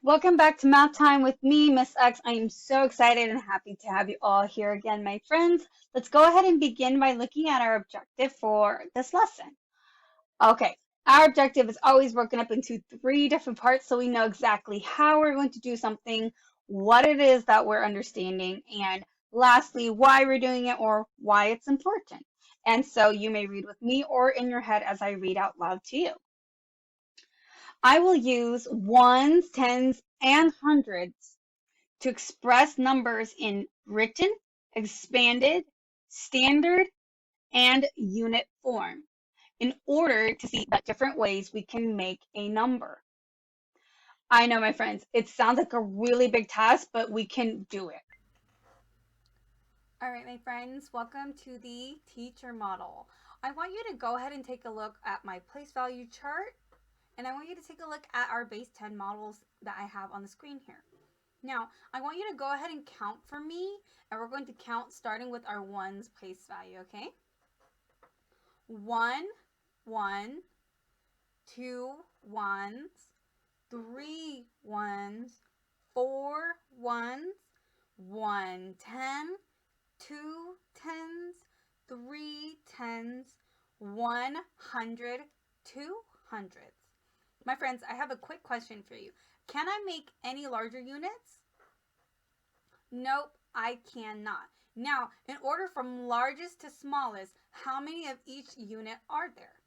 Welcome back to Math Time with me, Miss X. I am so excited and happy to have you all here again, my friends. Let's go ahead and begin by looking at our objective for this lesson. Okay, our objective is always broken up into three different parts so we know exactly how we're going to do something, what it is that we're understanding, and lastly, why we're doing it or why it's important. And so you may read with me or in your head as I read out loud to you. I will use ones, tens, and hundreds to express numbers in written, expanded, standard, and unit form in order to see the different ways we can make a number. I know, my friends, it sounds like a really big task, but we can do it. All right, my friends, welcome to the teacher model. I want you to go ahead and take a look at my place value chart, and I want you to take a look at our base 10 models that I have on the screen here. Now, I want you to go ahead and count for me, and we're going to count starting with our ones place value, okay? One, one, two ones, three ones, four ones, 110, two tens, three tens, 100, two hundreds. My friends, I have a quick question for you. Can I make any larger units? Nope, I cannot. Now, in order from largest to smallest, how many of each unit are there?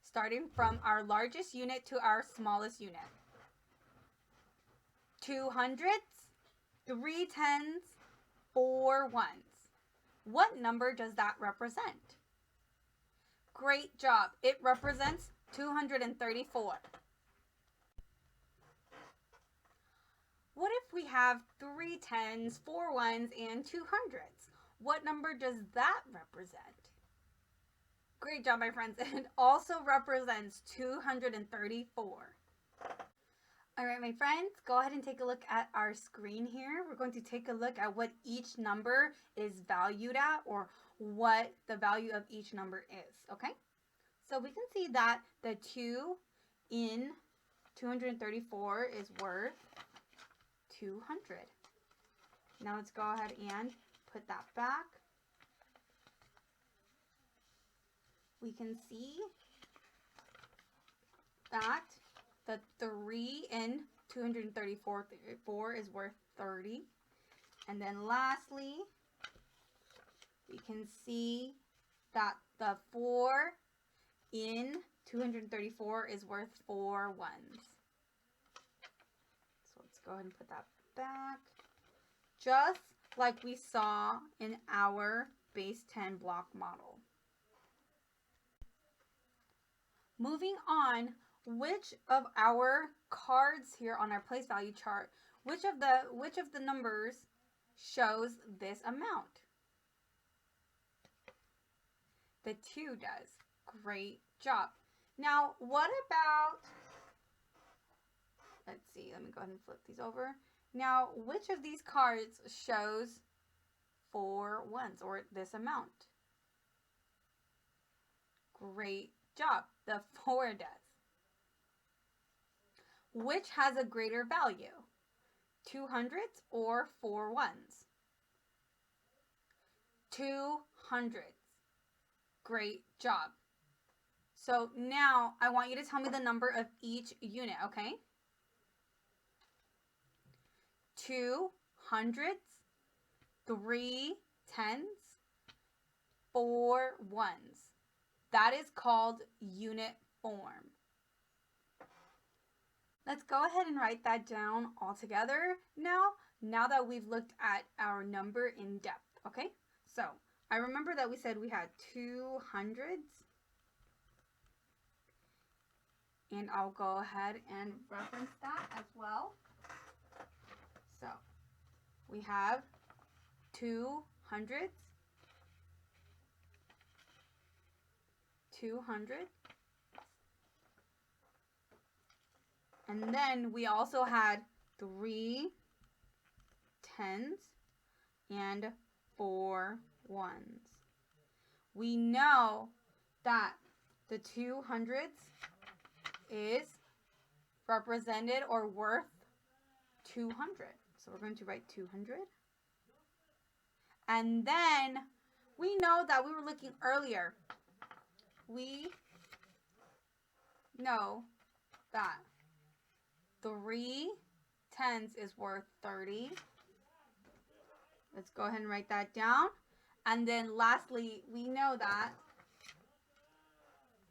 Starting from our largest unit to our smallest unit. Two hundreds, three tens, four ones. What number does that represent? Great job. It represents 234. What if we have three tens, four ones, and two hundreds? What number does that represent? Great job, my friends. It also represents 234. All right, my friends, go ahead and take a look at our screen here. We're going to take a look at what each number is valued at, or what the value of each number is, okay? So we can see that the 2 in 234 is worth 200. Now let's go ahead and put that back. We can see that the 3 in 234 is worth 30. And then lastly, we can see that the 4 in 234 is worth 4 ones. So let's go ahead and put that back. Just like we saw in our base 10 block model. Moving on, which of our cards here on our place value chart, which of the numbers shows this amount? The 2 does. Great job. Now, what about, let's see, let me go ahead and flip these over. Now, which of these cards shows 4 ones, or this amount? Great job. The 4 does. Which has a greater value? 200s or 4 ones? 200s. Great job. So now I want you to tell me the number of each unit, okay? 2 hundreds, 3 tens, 4 ones. That is called unit form. Let's go ahead and write that down all together now that we've looked at our number in depth, okay? So I remember that we said we had 200s, and I'll go ahead and reference that as well. So we have 200s, 200, and then we also had 3 tens and 4 ones. We know that the 200s is represented or worth 200. So we're going to write 200. And then we know that we were looking earlier. We know that 3 tens is worth 30. Let's go ahead and write that down. And then lastly, we know that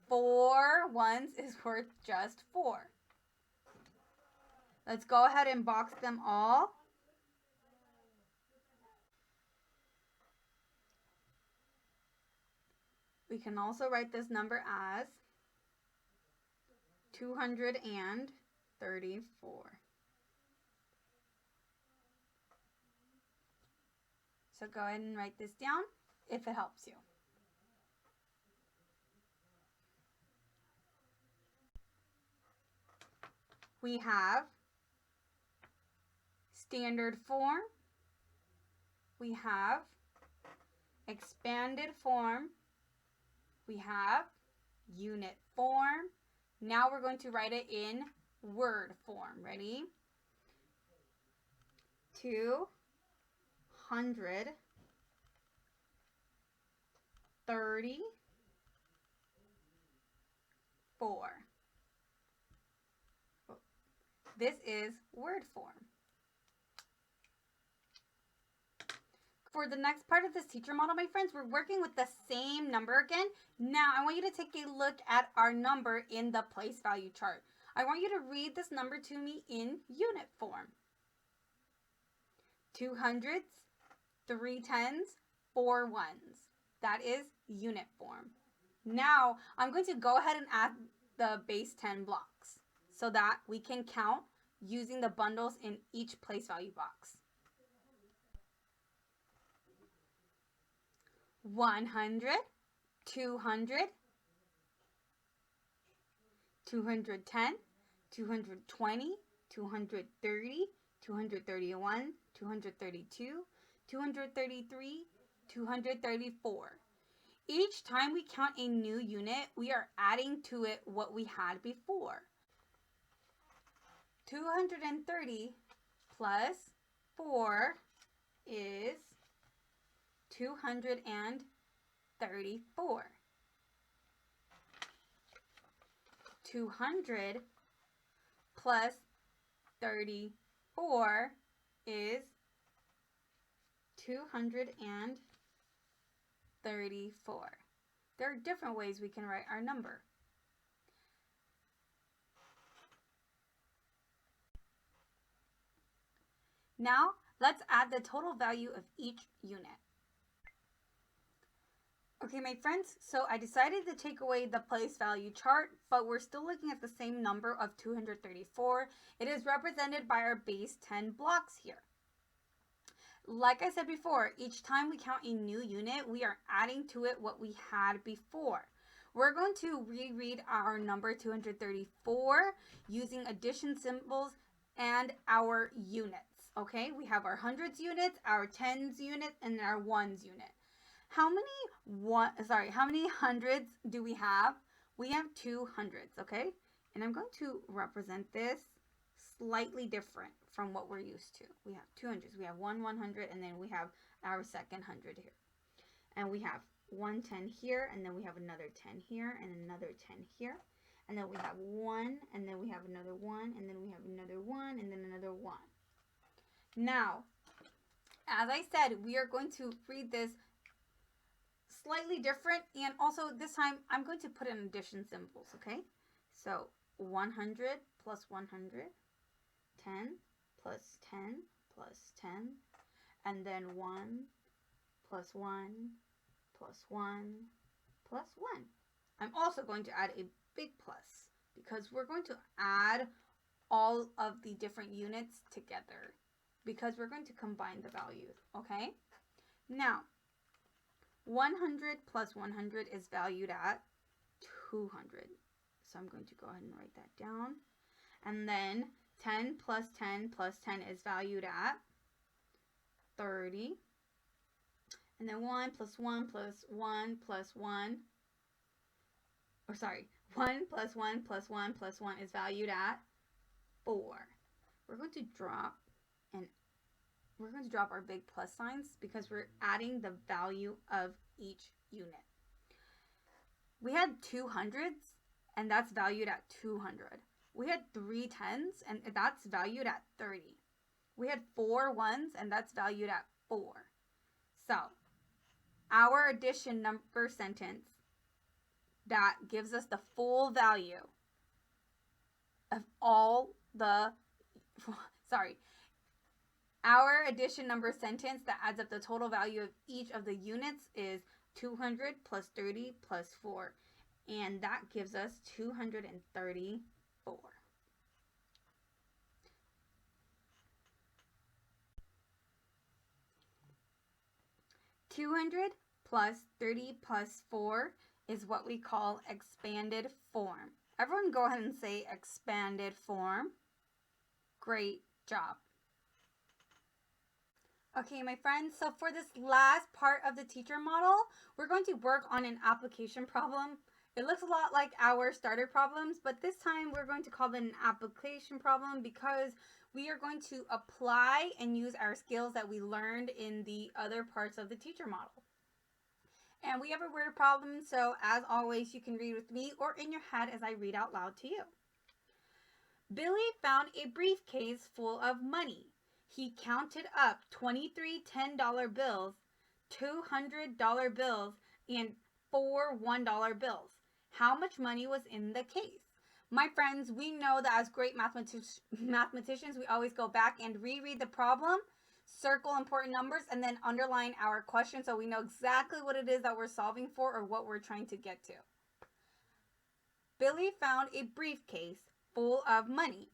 4 ones is worth just 4. Let's go ahead and box them all. We can also write this number as 234. So go ahead and write this down if it helps you. We have standard form. We have expanded form. We have unit form. Now we're going to write it in word form. Ready? 234. This is word form. For the next part of this teacher model, my friends, we're working with the same number again. Now, I want you to take a look at our number in the place value chart. I want you to read this number to me in unit form. 2 hundreds, 3 tens, 4 ones. That is unit form. Now, I'm going to go ahead and add the base 10 blocks so that we can count using the bundles in each place value box. 100, 200, 210, 220, 230, 231, 232, 233, 234. Each time we count a new unit, we are adding to it what we had before. 230 plus 4 is 234. 200 plus 34 is 234. There are different ways we can write our number. Now, let's add the total value of each unit. Okay, my friends, so I decided to take away the place value chart, but we're still looking at the same number of 234. It is represented by our base 10 blocks here. Like I said before, each time we count a new unit, we are adding to it what we had before. We're going to reread our number 234 using addition symbols and our units. Okay, we have our hundreds units, our tens unit, and our ones unit. How many hundreds do we have? We have 2 hundreds, okay? And I'm going to represent this slightly different from what we're used to. We have 2 hundreds. We have 100, and then we have our second 100 here. And we have 1 10 here, and then we have another 10 here, and another 10 here. And then we have 1, and then we have another 1, and then we have another 1, and then another 1. Now, as I said, we are going to read this slightly different, and also this time I'm going to put in addition symbols, okay? So 100 plus 100, 10 plus 10 plus 10, and then 1 plus 1 plus 1 plus 1. I'm also going to add a big plus because we're going to add all of the different units together because we're going to combine the values, okay? Now, 100 plus 100 is valued at 200. So I'm going to go ahead and write that down. And then 10 plus 10 plus 10 is valued at 30. And then 1 plus 1 plus 1 plus 1, or sorry, 1 plus 1 plus 1 plus 1 is valued at 4. We're going to drop our big plus signs because we're adding the value of each unit. We had 200s, and that's valued at 200. We had 3 10s, and that's valued at 30. We had 4 1s, and that's valued at 4. So, our addition number sentence that gives us the full value of all the, our addition number sentence that adds up the total value of each of the units is 200 plus 30 plus 4. And that gives us 234. $200 plus 30 plus 4 is what we call expanded form. Everyone go ahead and say expanded form. Great job. Okay, my friends, so for this last part of the teacher model, we're going to work on an application problem. It looks a lot like our starter problems, but this time we're going to call it an application problem because we are going to apply and use our skills that we learned in the other parts of the teacher model. And we have a word problem, so as always, you can read with me or in your head as I read out loud to you. Billy found a briefcase full of money. He counted up 23 $10 bills, 200 $1 bills, and 4 $1 bills. How much money was in the case? My friends, we know that as great mathematicians, we always go back and reread the problem, circle important numbers, and then underline our question so we know exactly what it is that we're solving for or what we're trying to get to. Billy found a briefcase full of money.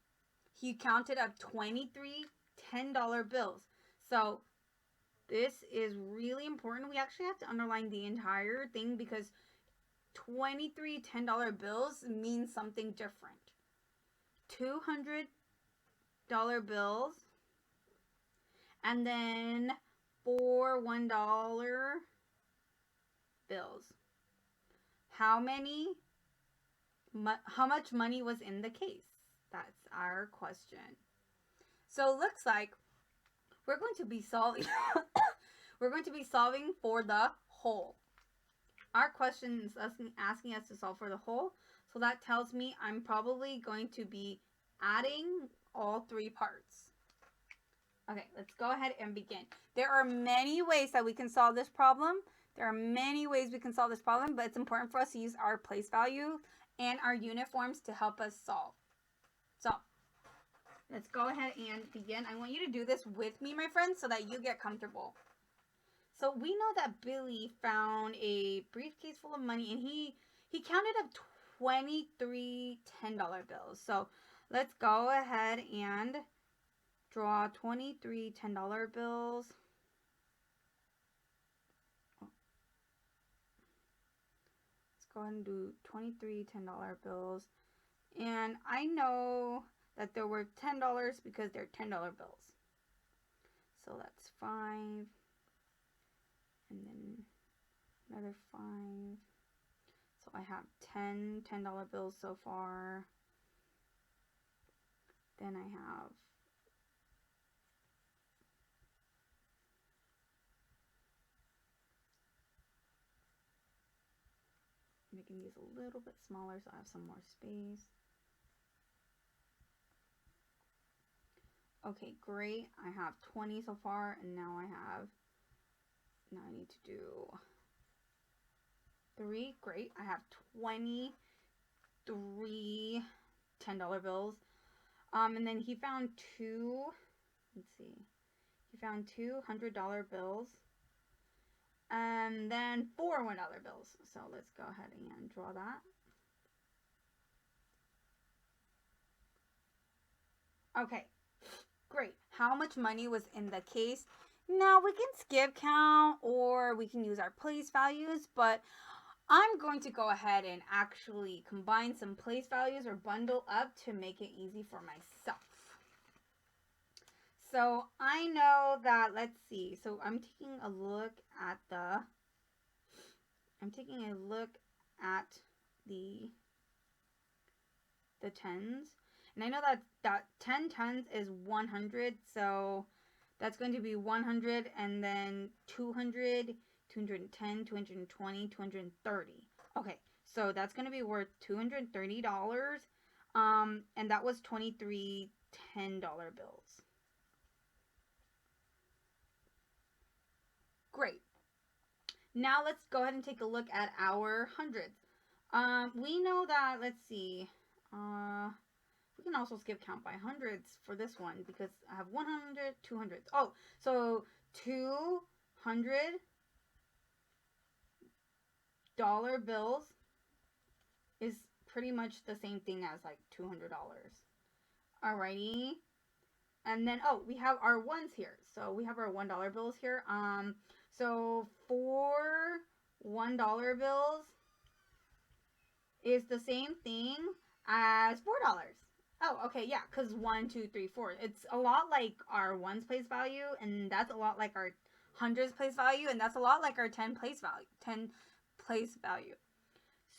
He counted up 23 $10 bills. So this is really important. We actually have to underline the entire thing because 23 $10 bills means something different. 200 $1 bills and then 4 $1 bills. How much money was in the case? That's our question. So it looks like we're going to be solving for the whole. Our question is asking us to solve for the whole. So that tells me I'm probably going to be adding all 3 parts. Okay, let's go ahead and begin. There are many ways that we can solve this problem. But it's important for us to use our place value and our unit forms to help us solve. So let's go ahead and begin. I want you to do this with me, my friends, so that you get comfortable. So we know that Billy found a briefcase full of money and he counted up 23 $10 bills. So let's go ahead and draw 23 $10 bills. Let's go ahead and do 23 $10 bills. And I know that there were $10 because they're $10 bills. So that's 5. And then another 5. So I have 10 $10 bills so far. Then I have making these a little bit smaller so I have some more space. Okay, great. I have 20 so far, and now I need to do 3. Great. I have 23 $10 bills. And then he found 2, let's see. He found 2 $100 bills. And then 4 $1 bills. So let's go ahead and draw that. Okay. Great. How much money was in the case? Now we can skip count or we can use our place values, but I'm going to go ahead and actually combine some place values or bundle up to make it easy for myself. So I know that, let's see. So I'm taking a look at the tens. And I know that 10 tons is 100, so that's going to be 100 and then 200, 210, 220, 230. Okay, so that's going to be worth $230. And that was 23 $10 bills. Great. Now let's go ahead and take a look at our hundreds. We know that, let's see, we can also skip count by hundreds for this one because I have 100, 200. Oh, so $200 bills is pretty much the same thing as like $200. Alrighty. And then, oh, we have our ones here. So we have our $1 bills here. So 4 $1 bills is the same thing as $4. Oh, okay, yeah, because 1, 2, 3, 4. It's a lot like our ones place value, and that's a lot like our hundreds place value, and that's a lot like our 10 place value.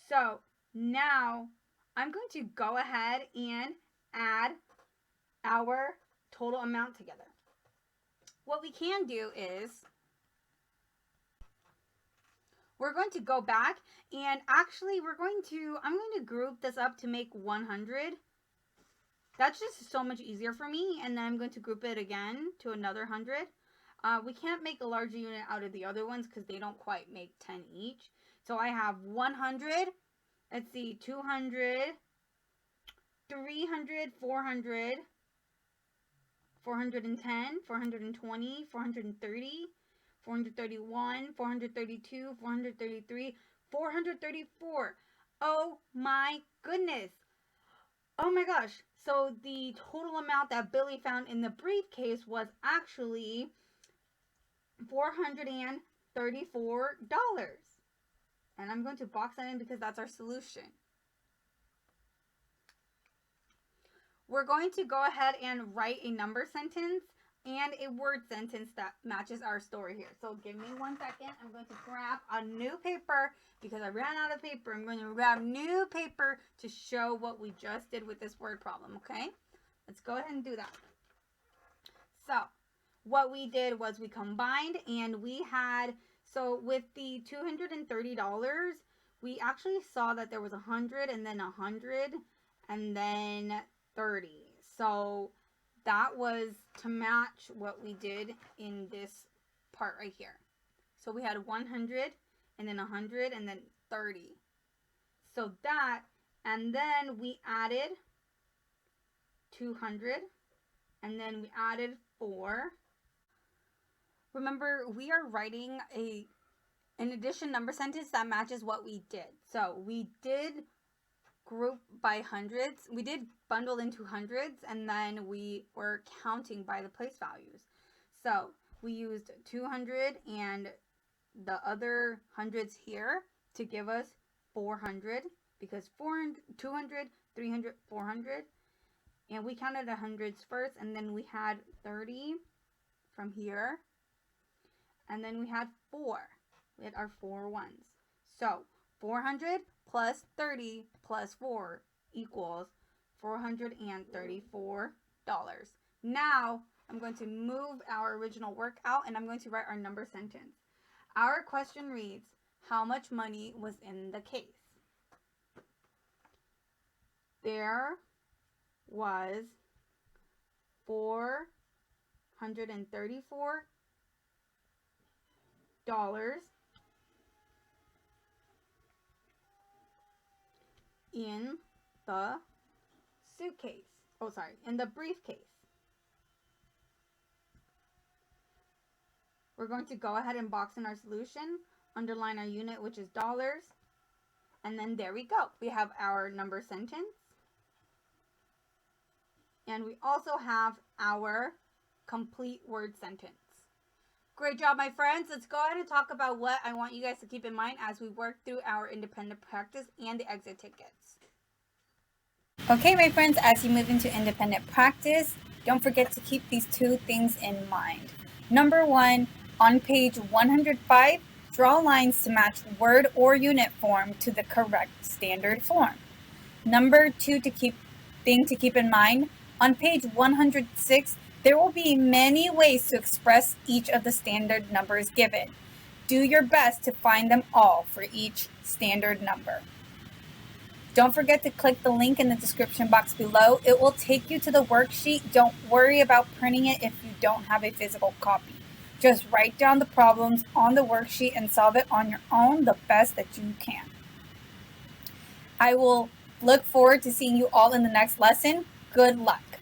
So now I'm going to go ahead and add our total amount together. What we can do is we're going to go back and actually I'm going to group this up to make 100. That's just so much easier for me. And then I'm going to group it again to another 100. We can't make a larger unit out of the other ones because they don't quite make 10 each. So I have 100, let's see, 200, 300, 400, 410, 420, 430, 431, 432, 433, 434. Oh my goodness. Oh my gosh. So the total amount that Billy found in the briefcase was actually $434. And I'm going to box that in because that's our solution. We're going to go ahead and write a number sentence and a word sentence that matches our story here. So give me 1 second. I'm going to grab a new paper because I ran out of paper. I'm going to grab new paper to show what we just did with this word problem, okay? Let's go ahead and do that. So what we did was we combined and we had, so with the $230, we actually saw that there was 100 and then 100 and then 30. So that was to match what we did in this part right here. So we had 100 and then 100 and then 30. So that, and then we added 200 and then we added 4. Remember, we are writing an addition number sentence that matches what we did. So we did group by hundreds. We did bundle into hundreds, and then we were counting by the place values. So we used 200 and the other hundreds here to give us 400 because 400, 200, 300, 400. And we counted the hundreds first, and then we had 30 from here. And then we had 4. We had our 4 ones. So 400 plus 30 plus 4 equals $434. Now I'm going to move our original work out and I'm going to write our number sentence. Our question reads, how much money was in the case? There was $434 in the suitcase. Oh, sorry, in the briefcase. We're going to go ahead and box in our solution, underline our unit, which is dollars, and then there we go. We have our number sentence, and we also have our complete word sentence. Great job, my friends. Let's go ahead and talk about what I want you guys to keep in mind as we work through our independent practice and the exit tickets. Okay, my friends, as you move into independent practice, don't forget to keep these 2 things in mind. Number 1, on page 105, draw lines to match word or unit form to the correct standard form. Number 2, to keep thing to keep in mind, on page 106, there will be many ways to express each of the standard numbers given. Do your best to find them all for each standard number. Don't forget to click the link in the description box below. It will take you to the worksheet. Don't worry about printing it if you don't have a physical copy. Just write down the problems on the worksheet and solve it on your own the best that you can. I will look forward to seeing you all in the next lesson. Good luck.